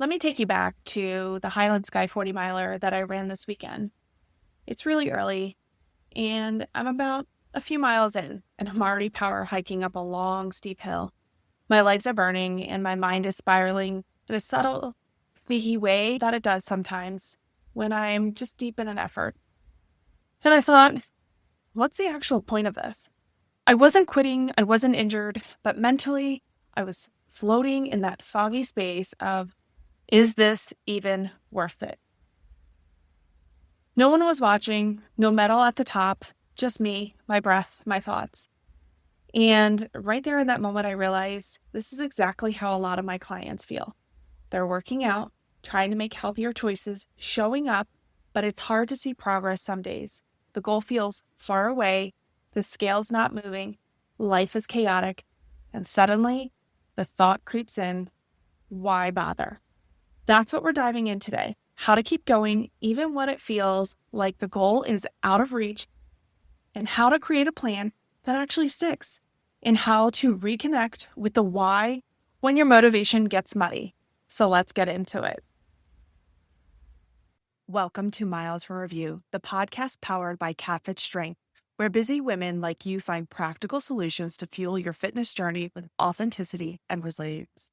Let me take you back to the Highland Sky 40 miler that I ran this weekend. It's really early, and I'm about a few miles in, and I'm already power hiking up a long, steep hill. My legs are burning, and my mind is spiraling in a subtle, sneaky way that it does sometimes when I'm just deep in an effort. And I thought, what's the actual point of this? I wasn't quitting, I wasn't injured, but mentally, I was floating in that foggy space of, is this even worth it? No one was watching, no medal at the top, just me, my breath, my thoughts. And right there in that moment, I realized this is exactly how a lot of my clients feel. They're working out, trying to make healthier choices, showing up, but it's hard to see progress some days. The goal feels far away, the scale's not moving, life is chaotic, and suddenly the thought creeps in, why bother? That's what we're diving in today. How to keep going even when it feels like the goal is out of reach, and how to create a plan that actually sticks, and how to reconnect with the why when your motivation gets muddy. So let's get into it. Welcome to Miles from Review, the podcast powered by Catfit Strength, where busy women like you find practical solutions to fuel your fitness journey with authenticity and resilience.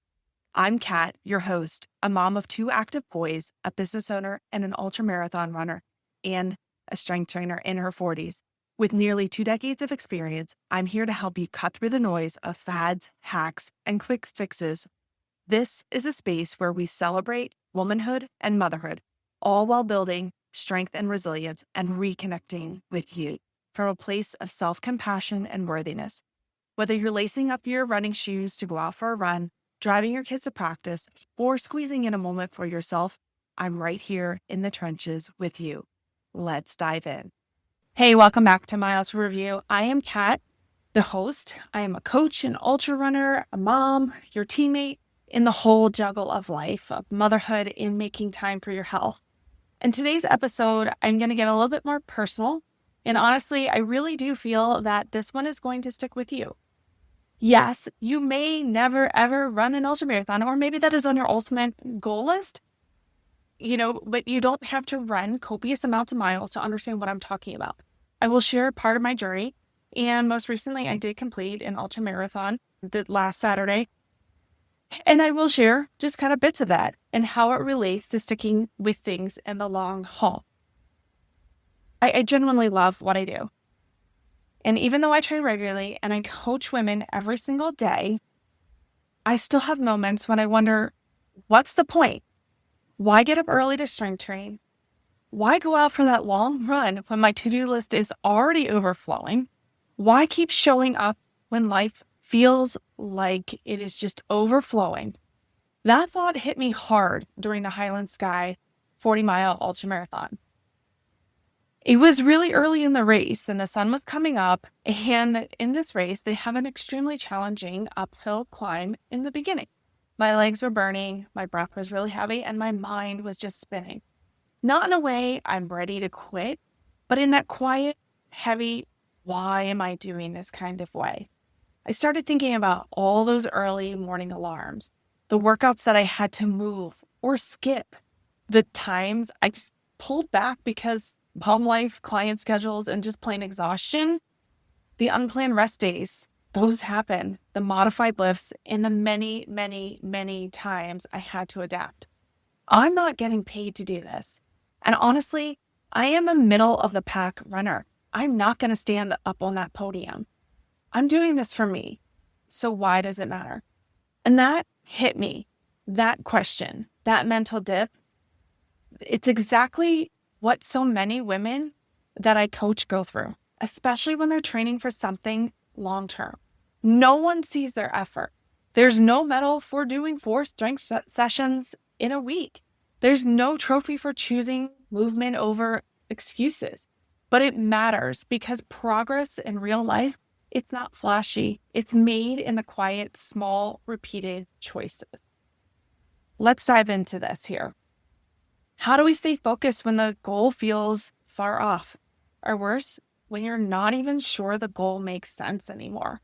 I'm Kat, your host, a mom of 2 active boys, a business owner, and an ultramarathon runner, and a strength trainer in her 40s. With nearly 2 decades of experience, I'm here to help you cut through the noise of fads, hacks, and quick fixes. This is a space where we celebrate womanhood and motherhood, all while building strength and resilience and reconnecting with you from a place of self-compassion and worthiness. Whether you're lacing up your running shoes to go out for a run, driving your kids to practice, or squeezing in a moment for yourself, I'm right here in the trenches with you. Let's dive in. Hey, welcome back to Miles for Review. I am Kat, the host. I am a coach, an ultra runner, a mom, your teammate in the whole juggle of life, of motherhood, in making time for your health. In today's episode, I'm going to get a little bit more personal. And honestly, I really do feel that this one is going to stick with you. Yes, you may never, ever run an ultramarathon, or maybe that is on your ultimate goal list, but you don't have to run copious amounts of miles to understand what I'm talking about. I will share part of my journey. And most recently, I did complete an ultramarathon last Saturday. And I will share just kind of bits of that and how it relates to sticking with things in the long haul. I genuinely love what I do. And even though I train regularly and I coach women every single day, I still have moments when I wonder, what's the point? Why get up early to strength train? Why go out for that long run when my to-do list is already overflowing? Why keep showing up when life feels like it is just overflowing? That thought hit me hard during the Highland Sky 40-mile ultramarathon. It was really early in the race and the sun was coming up, and in this race, they have an extremely challenging uphill climb in the beginning. My legs were burning, my breath was really heavy, and my mind was just spinning. Not in a way I'm ready to quit, but in that quiet, heavy, why am I doing this kind of way? I started thinking about all those early morning alarms, the workouts that I had to move or skip, the times I just pulled back because mom life, client schedules, and just plain exhaustion. The unplanned rest days, those happen, the modified lifts, and the many, many, many times I had to adapt. I'm not getting paid to do this. And honestly, I am a middle of the pack runner. I'm not going to stand up on that podium. I'm doing this for me. So why does it matter? And that hit me, that question, that mental dip. It's exactly what so many women that I coach go through, especially when they're training for something long-term. No one sees their effort. There's no medal for doing 4 strength sessions in a week. There's no trophy for choosing movement over excuses. But it matters because progress in real life, it's not flashy. It's made in the quiet, small, repeated choices. Let's dive into this here. How do we stay focused when the goal feels far off? Or worse, when you're not even sure the goal makes sense anymore?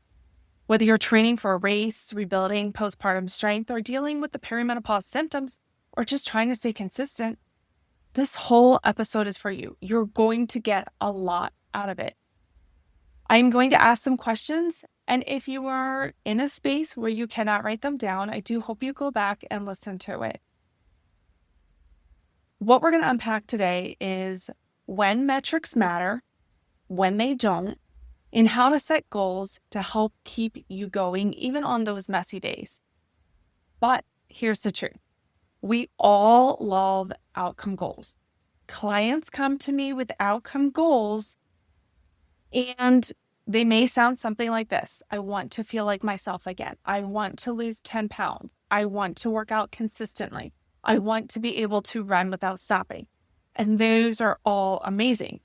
Whether you're training for a race, rebuilding postpartum strength, or dealing with the perimenopause symptoms, or just trying to stay consistent, this whole episode is for you. You're going to get a lot out of it. I'm going to ask some questions, and if you are in a space where you cannot write them down, I do hope you go back and listen to it. What we're going to unpack today is when metrics matter, when they don't, and how to set goals to help keep you going even on those messy days. But here's the truth. We all love outcome goals. Clients come to me with outcome goals, and they may sound something like this. I want to feel like myself again. I want to lose 10 pounds. I want to work out consistently. I want to be able to run without stopping. And those are all amazing.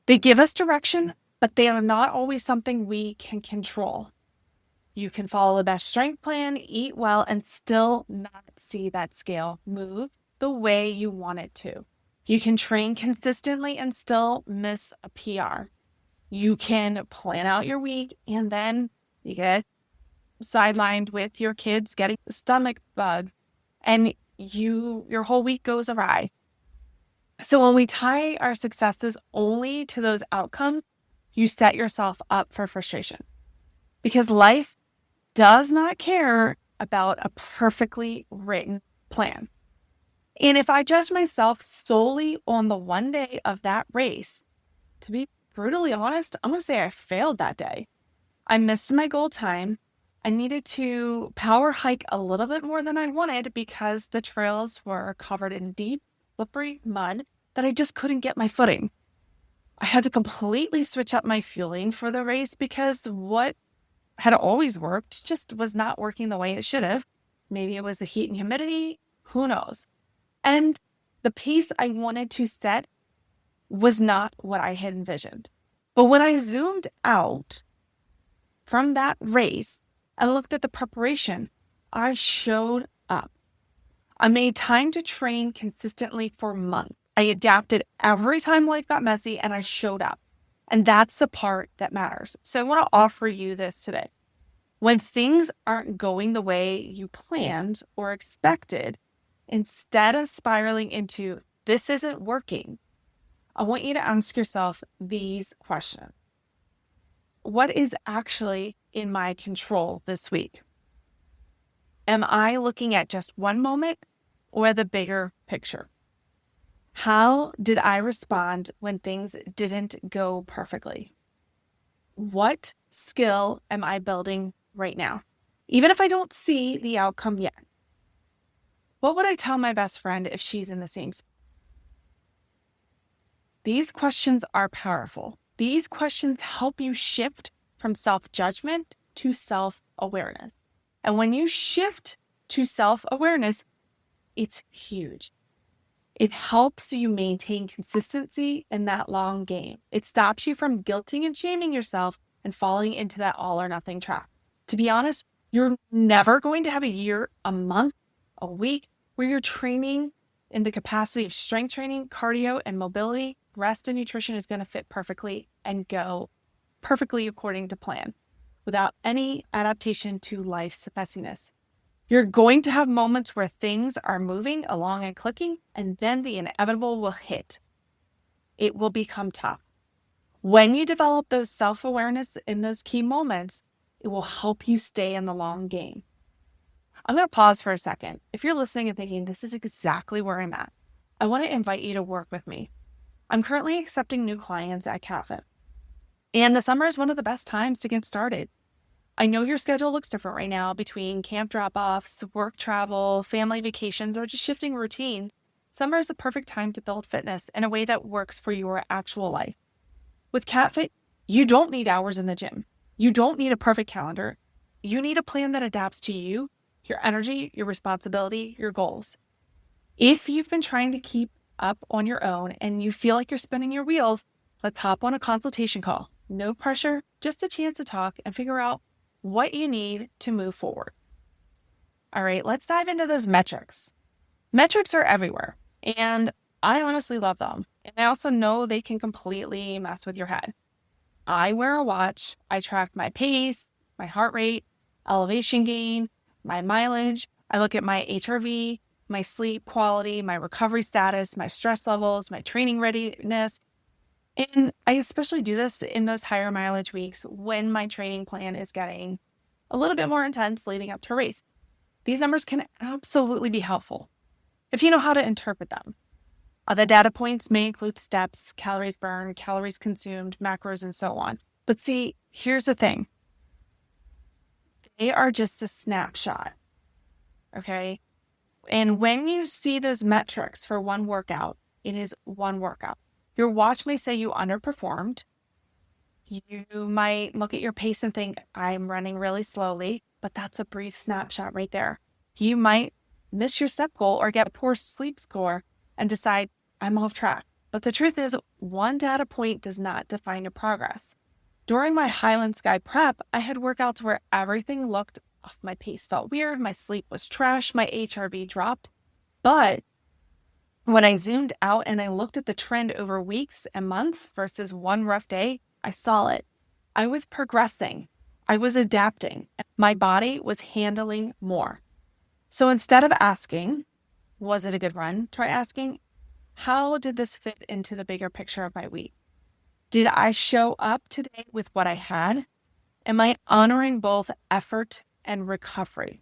They give us direction, but they are not always something we can control. You can follow the best strength plan, eat well, and still not see that scale move the way you want it to. You can train consistently and still miss a PR. You can plan out your week and then you get sidelined with your kids getting the stomach bug and your whole week goes awry. So when we tie our successes only to those outcomes, you set yourself up for frustration because life does not care about a perfectly written plan. And if I judge myself solely on the one day of that race, to be brutally honest, I'm going to say I failed that day. I missed my goal time. I needed to power hike a little bit more than I wanted because the trails were covered in deep, slippery mud that I just couldn't get my footing. I had to completely switch up my fueling for the race because what had always worked just was not working the way it should have. Maybe it was the heat and humidity, who knows? And the pace I wanted to set was not what I had envisioned. But when I zoomed out from that race and looked at the preparation, I showed up. I made time to train consistently for months. I adapted every time life got messy and I showed up. And that's the part that matters. So I want to offer you this today. When things aren't going the way you planned or expected, instead of spiraling into, this isn't working, I want you to ask yourself these questions. What is actually in my control this week? Am I looking at just one moment or the bigger picture? How did I respond when things didn't go perfectly? What skill am I building right now? Even if I don't see the outcome yet. What would I tell my best friend if she's in the same spot? These questions are powerful. These questions help you shift from self-judgment to self-awareness. And when you shift to self-awareness, it's huge. It helps you maintain consistency in that long game. It stops you from guilting and shaming yourself and falling into that all or nothing trap. To be honest, you're never going to have a year, a month, a week where you're training in the capacity of strength training, cardio, and mobility. Rest and nutrition is going to fit perfectly and go perfectly according to plan without any adaptation to life's messiness. You're going to have moments where things are moving along and clicking, and then the inevitable will hit. It will become tough. When you develop those self-awareness in those key moments, it will help you stay in the long game. I'm going to pause for a second. If you're listening and thinking, this is exactly where I'm at, I want to invite you to work with me. I'm currently accepting new clients at CatFit, and the summer is one of the best times to get started. I know your schedule looks different right now between camp drop-offs, work travel, family vacations, or just shifting routines. Summer is the perfect time to build fitness in a way that works for your actual life. With CatFit, you don't need hours in the gym. You don't need a perfect calendar. You need a plan that adapts to you, your energy, your responsibility, your goals. If you've been trying to keep up on your own and you feel like you're spinning your wheels, let's hop on a consultation call. No pressure, just a chance to talk and figure out what you need to move forward. All right, let's dive into those metrics. Metrics are everywhere, and I honestly love them. And I also know they can completely mess with your head. I wear a watch. I track my pace, my heart rate, elevation gain, my mileage. I look at my HRV, my sleep quality, my recovery status, my stress levels, my training readiness. And I especially do this in those higher mileage weeks when my training plan is getting a little bit more intense leading up to a race. These numbers can absolutely be helpful if you know how to interpret them. The data points may include steps, calories burned, calories consumed, macros, and so on. But see, here's the thing. They are just a snapshot, okay? And when you see those metrics for one workout, it is one workout. Your watch may say you underperformed. You might look at your pace and think, I'm running really slowly, but that's a brief snapshot right there. You might miss your step goal or get a poor sleep score and decide, I'm off track. But the truth is, one data point does not define your progress. During my Highland Sky prep, I had workouts where everything looked off. My pace felt weird. My sleep was trash. My HRV dropped. But when I zoomed out and I looked at the trend over weeks and months versus one rough day, I saw it. I was progressing. I was adapting. My body was handling more. So instead of asking, was it a good run? Try asking, how did this fit into the bigger picture of my week? Did I show up today with what I had? Am I honoring both effort and recovery?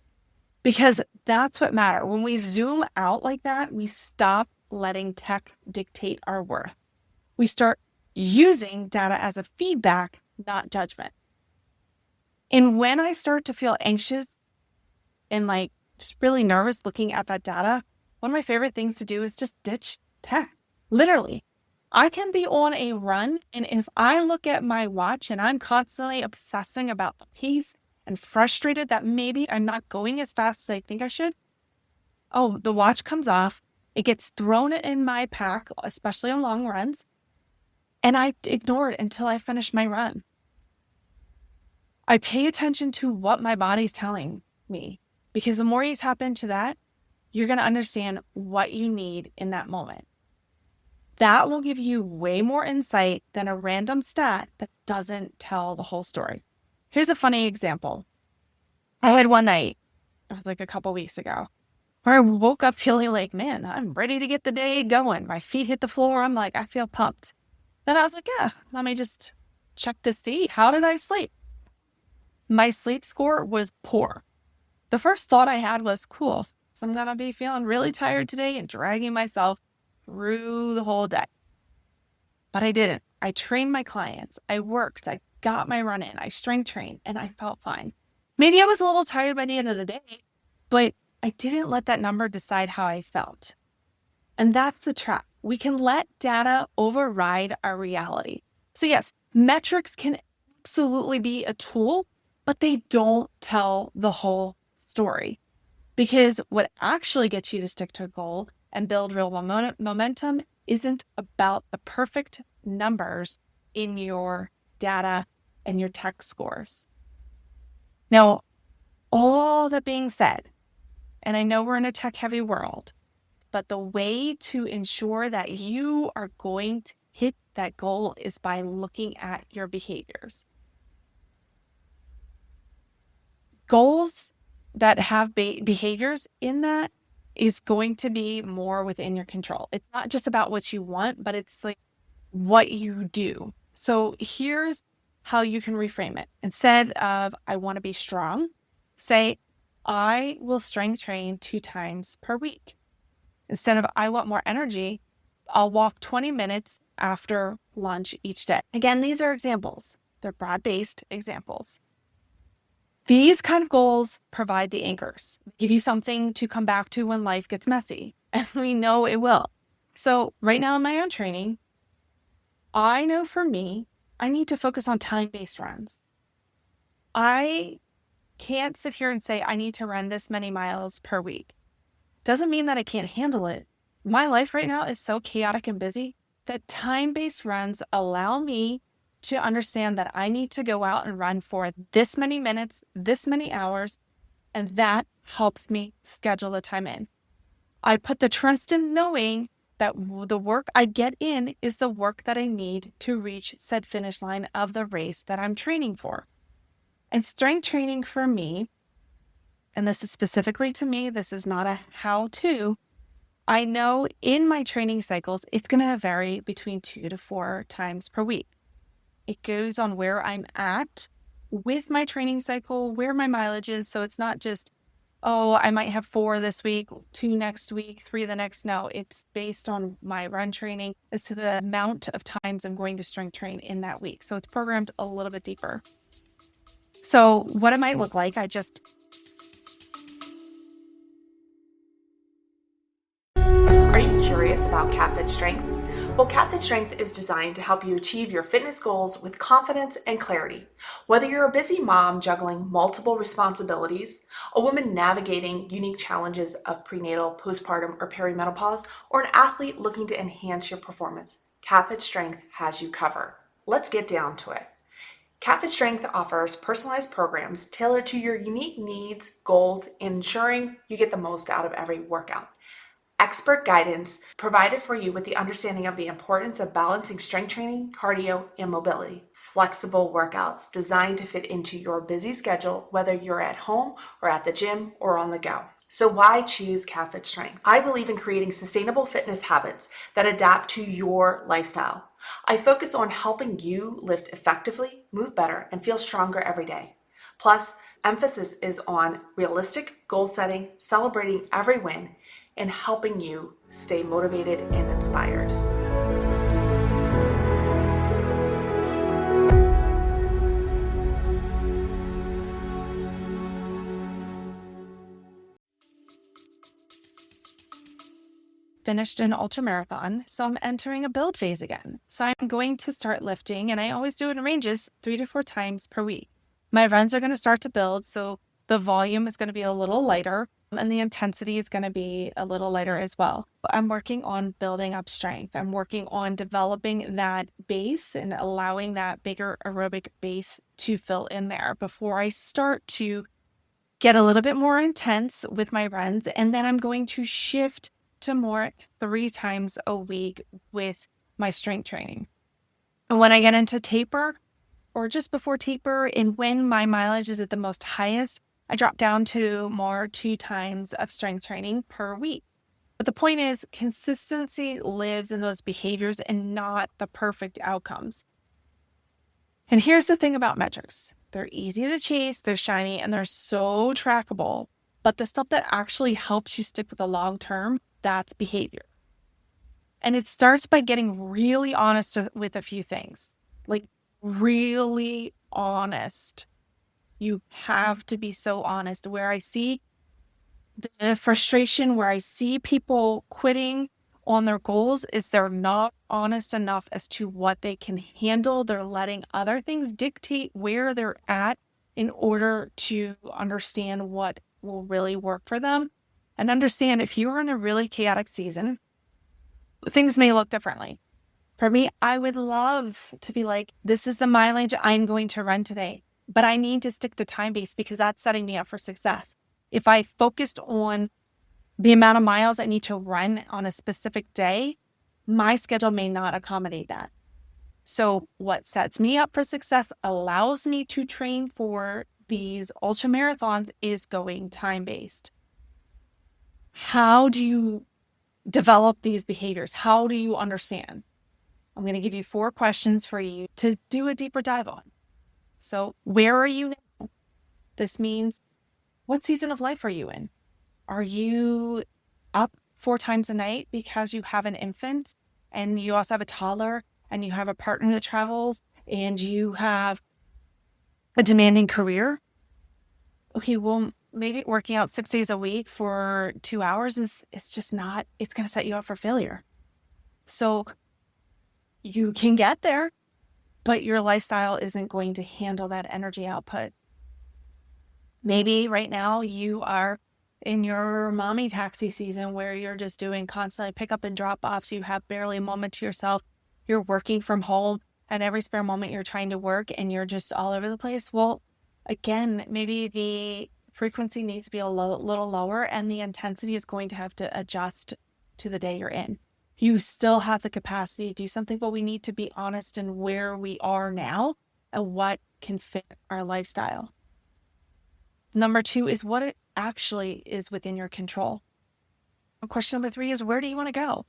Because that's what matters. When we zoom out like that, we stop letting tech dictate our worth. We start using data as a feedback, not judgment. And when I start to feel anxious and just really nervous looking at that data, one of my favorite things to do is just ditch tech. Literally, I can be on a run, and if I look at my watch and I'm constantly obsessing about the pace and frustrated that maybe I'm not going as fast as I think I should, the watch comes off. It gets thrown in my pack, especially on long runs, and I ignore it until I finish my run. I pay attention to what my body's telling me, because the more you tap into that, you're going to understand what you need in that moment. That will give you way more insight than a random stat that doesn't tell the whole story. Here's a funny example. I had one night, it was like a couple weeks ago, where I woke up feeling like, man, I'm ready to get the day going. My feet hit the floor. I'm like, I feel pumped. Then I was like, let me just check to see, how did I sleep? My sleep score was poor. The first thought I had was, cool, so I'm going to be feeling really tired today and dragging myself through the whole day. But I didn't. I trained my clients. I worked. I got my run in. I strength trained, and I felt fine. Maybe I was a little tired by the end of the day, but I didn't let that number decide how I felt. And that's the trap. We can let data override our reality. So yes, metrics can absolutely be a tool, but they don't tell the whole story. Because what actually gets you to stick to a goal and build real momentum isn't about the perfect numbers in your data and your tech scores. Now, all that being said, and I know we're in a tech-heavy world, but the way to ensure that you are going to hit that goal is by looking at your behaviors. Goals that have behaviors in that is going to be more within your control. It's not just about what you want, but it's like what you do. So here's how you can reframe it. Instead of, I want to be strong, say, I will strength train 2 times per week. Instead of, I want more energy, I'll walk 20 minutes after lunch each day. Again, these are examples. They're broad-based examples. These kind of goals provide the anchors, give you something to come back to when life gets messy, and we know it will. So right now in my own training, I know for me, I need to focus on time-based runs. I can't sit here and say I need to run this many miles per week. Doesn't mean that I can't handle it. My life right now is so chaotic and busy that time-based runs allow me to understand that I need to go out and run for this many minutes, this many hours, and that helps me schedule the time in. I put the trust in knowing that the work I get in is the work that I need to reach said finish line of the race that I'm training for. And strength training for me and this is specifically to me, this is not a how-to. I know in my training cycles, it's going to vary between 2 to 4 times per week. It goes on where I'm at with my training cycle, where my mileage is. So it's not just, oh, I might have 4 this week, 2 next week, 3 the next. No, it's based on my run training as to the amount of times I'm going to strength train in that week. So it's programmed a little bit deeper. So what it might look like, Are you curious about CatFit Strength? Well, CatFit Strength is designed to help you achieve your fitness goals with confidence and clarity. Whether you're a busy mom juggling multiple responsibilities, a woman navigating unique challenges of prenatal, postpartum, or perimenopause, or an athlete looking to enhance your performance, CatFit Strength has you covered. Let's get down to it. CatFit Strength offers personalized programs tailored to your unique needs, goals, and ensuring you get the most out of every workout. Expert guidance provided for you with the understanding of the importance of balancing strength training, cardio, and mobility. Flexible workouts designed to fit into your busy schedule, whether you're at home or at the gym or on the go. So why choose CatFit Strength? I believe in creating sustainable fitness habits that adapt to your lifestyle. I focus on helping you lift effectively, move better, and feel stronger every day. Plus, emphasis is on realistic goal setting, celebrating every win, and helping you stay motivated and inspired. Finished an ultra marathon, so I'm entering a build phase again. So I'm going to start lifting, and I always do it in ranges 3 to 4 times per week. My runs are going to start to build, so the volume is going to be a little lighter, and the intensity is going to be a little lighter as well. I'm working on building up strength. I'm working on developing that base and allowing that bigger aerobic base to fill in there before I start to get a little bit more intense with my runs. And then I'm going to shift to more 3 times a week with my strength training. And when I get into taper or just before taper and when my mileage is at the most highest, I drop down to more 2 times of strength training per week. But the point is, consistency lives in those behaviors and not the perfect outcomes. And here's the thing about metrics. They're easy to chase, they're shiny, and they're so trackable. But the stuff that actually helps you stick with the long term, that's behavior. And it starts by getting really honest with a few things. Like really honest. You have to be so honest. Where I see the frustration, where I see people quitting on their goals is they're not honest enough as to what they can handle. They're letting other things dictate where they're at in order to understand what will really work for them. And understand if you're in a really chaotic season, things may look differently. For me, I would love to be like, this is the mileage I'm going to run today, but I need to stick to time-based because that's setting me up for success. If I focused on the amount of miles I need to run on a specific day, my schedule may not accommodate that. So what sets me up for success, allows me to train for these ultra marathons, is going time-based. How do you develop these behaviors? How do you understand? I'm going to give you 4 questions for you to do a deeper dive on. So where are you now? This means, what season of life are you in? Are you up 4 times a night because you have an infant and you also have a toddler and you have a partner that travels and you have a demanding career? Okay, well, maybe working out 6 days a week for 2 hours it's just not, it's going to set you up for failure. So you can get there, but your lifestyle isn't going to handle that energy output. Maybe right now you are in your mommy taxi season where you're just doing constantly pickup and drop offs. You have barely a moment to yourself. You're working from home and every spare moment you're trying to work and you're just all over the place. Well, again, maybe the frequency needs to be a little lower and the intensity is going to have to adjust to the day you're in. You still have the capacity to do something, but we need to be honest in where we are now and what can fit our lifestyle. Number 2 is, what actually is within your control. Question number 3 is, where do you want to go?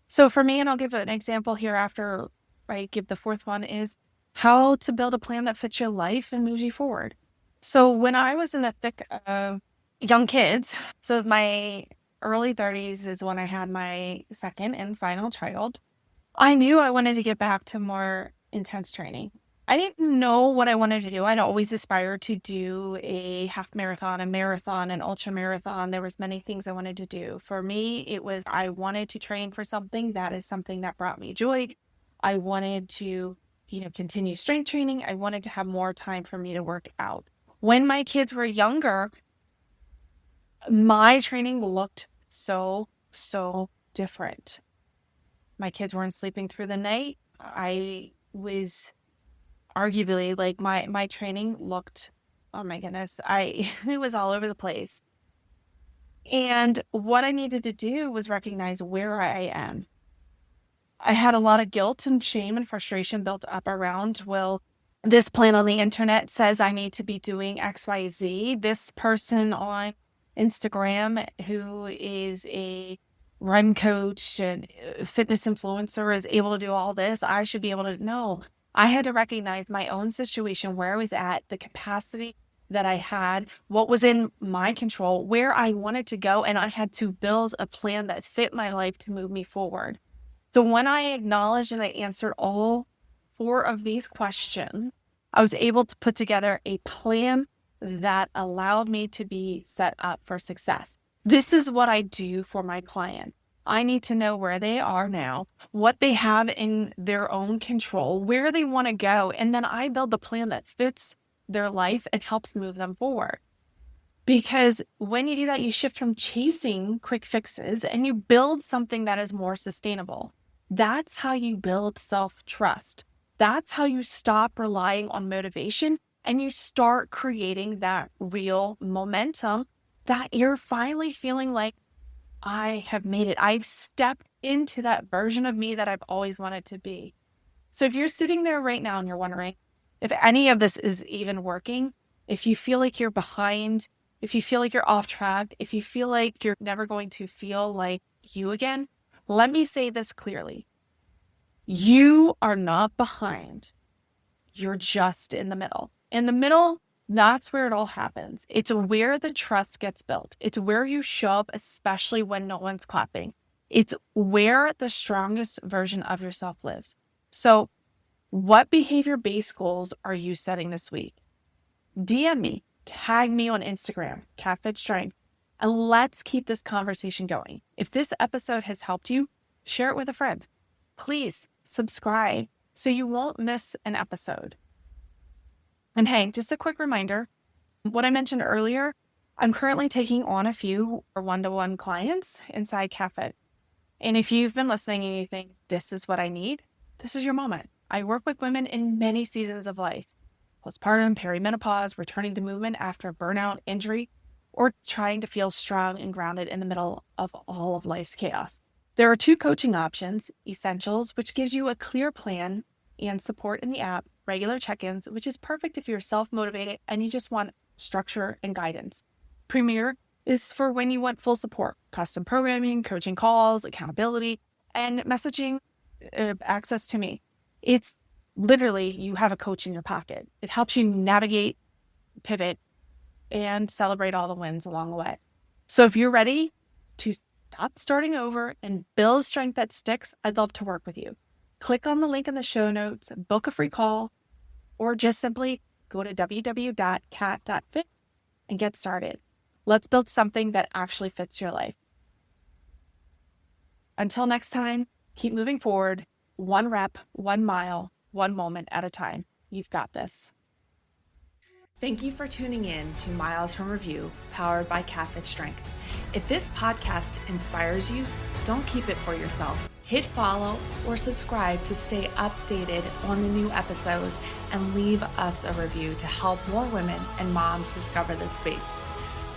So for me, and I'll give an example here after I give the fourth one, is how to build a plan that fits your life and moves you forward. So when I was in the thick of young kids, so my early 30s is when I had my second and final child, I knew I wanted to get back to more intense training. I didn't know what I wanted to do. I'd always aspired to do a half marathon, a marathon, an ultra marathon. There was many things I wanted to do. For me, it was I wanted to train for something that is something that brought me joy. I wanted to, continue strength training. I wanted to have more time for me to work out. When my kids were younger, my training looked so different. My kids weren't sleeping through the night. I was arguably my training looked, oh my goodness, it was all over the place. And what I needed to do was recognize where I am. I had a lot of guilt and shame and frustration built up around, well, this plan on the internet says I need to be doing XYZ. This person on Instagram who is a run coach and fitness influencer is able to do all this. I should be able to. No, I had to recognize my own situation, where I was at, the capacity that I had, what was in my control, where I wanted to go. And I had to build a plan that fit my life to move me forward. So when I acknowledged and I answered all 4 of these questions, I was able to put together a plan that allowed me to be set up for success. This is what I do for my client. I need to know where they are now, what they have in their own control, where they want to go, and then I build the plan that fits their life and helps move them forward. Because when you do that, you shift from chasing quick fixes and you build something that is more sustainable. That's how you build self-trust. That's how you stop relying on motivation and you start creating that real momentum that you're finally feeling like, I have made it. I've stepped into that version of me that I've always wanted to be. So if you're sitting there right now and you're wondering if any of this is even working, if you feel like you're behind, if you feel like you're off track, if you feel like you're never going to feel like you again, let me say this clearly. You are not behind. You're just in the middle. In the middle, that's where it all happens. It's where the trust gets built. It's where you show up, especially when no one's clapping. It's where the strongest version of yourself lives. So what behavior-based goals are you setting this week? DM me, tag me on Instagram, CatFitStrength, and let's keep this conversation going. If this episode has helped you, share it with a friend. Please subscribe so you won't miss an episode. And hey, just a quick reminder, what I mentioned earlier, I'm currently taking on a few one-to-one clients inside CatFit. And if you've been listening and you think, this is what I need, this is your moment. I work with women in many seasons of life: postpartum, perimenopause, returning to movement after burnout, injury, or trying to feel strong and grounded in the middle of all of life's chaos. There are 2 coaching options: Essentials, which gives you a clear plan and support in the app; regular check-ins, which is perfect if you're self-motivated and you just want structure and guidance. Premier is for when you want full support: custom programming, coaching calls, accountability, and messaging access to me. It's literally, you have a coach in your pocket. It helps you navigate, pivot, and celebrate all the wins along the way. So if you're ready to stop starting over and build strength that sticks, I'd love to work with you. Click on the link in the show notes, book a free call, or just simply go to www.cat.fit and get started. Let's build something that actually fits your life. Until next time, keep moving forward, 1 rep, 1 mile, 1 moment at a time. You've got this. Thank you for tuning in to Miles from Review, powered by CatFitStrength. If this podcast inspires you, don't keep it for yourself. Hit follow or subscribe to stay updated on the new episodes, and leave us a review to help more women and moms discover this space.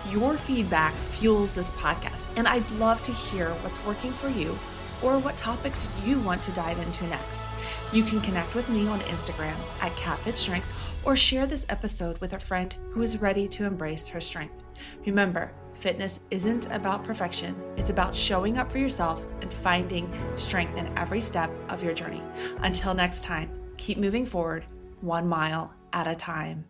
Your feedback fuels this podcast, and I'd love to hear what's working for you or what topics you want to dive into next. You can connect with me on Instagram at CatFitStrength or share this episode with a friend who is ready to embrace her strength. Remember, fitness isn't about perfection. It's about showing up for yourself and finding strength in every step of your journey. Until next time, keep moving forward 1 mile at a time.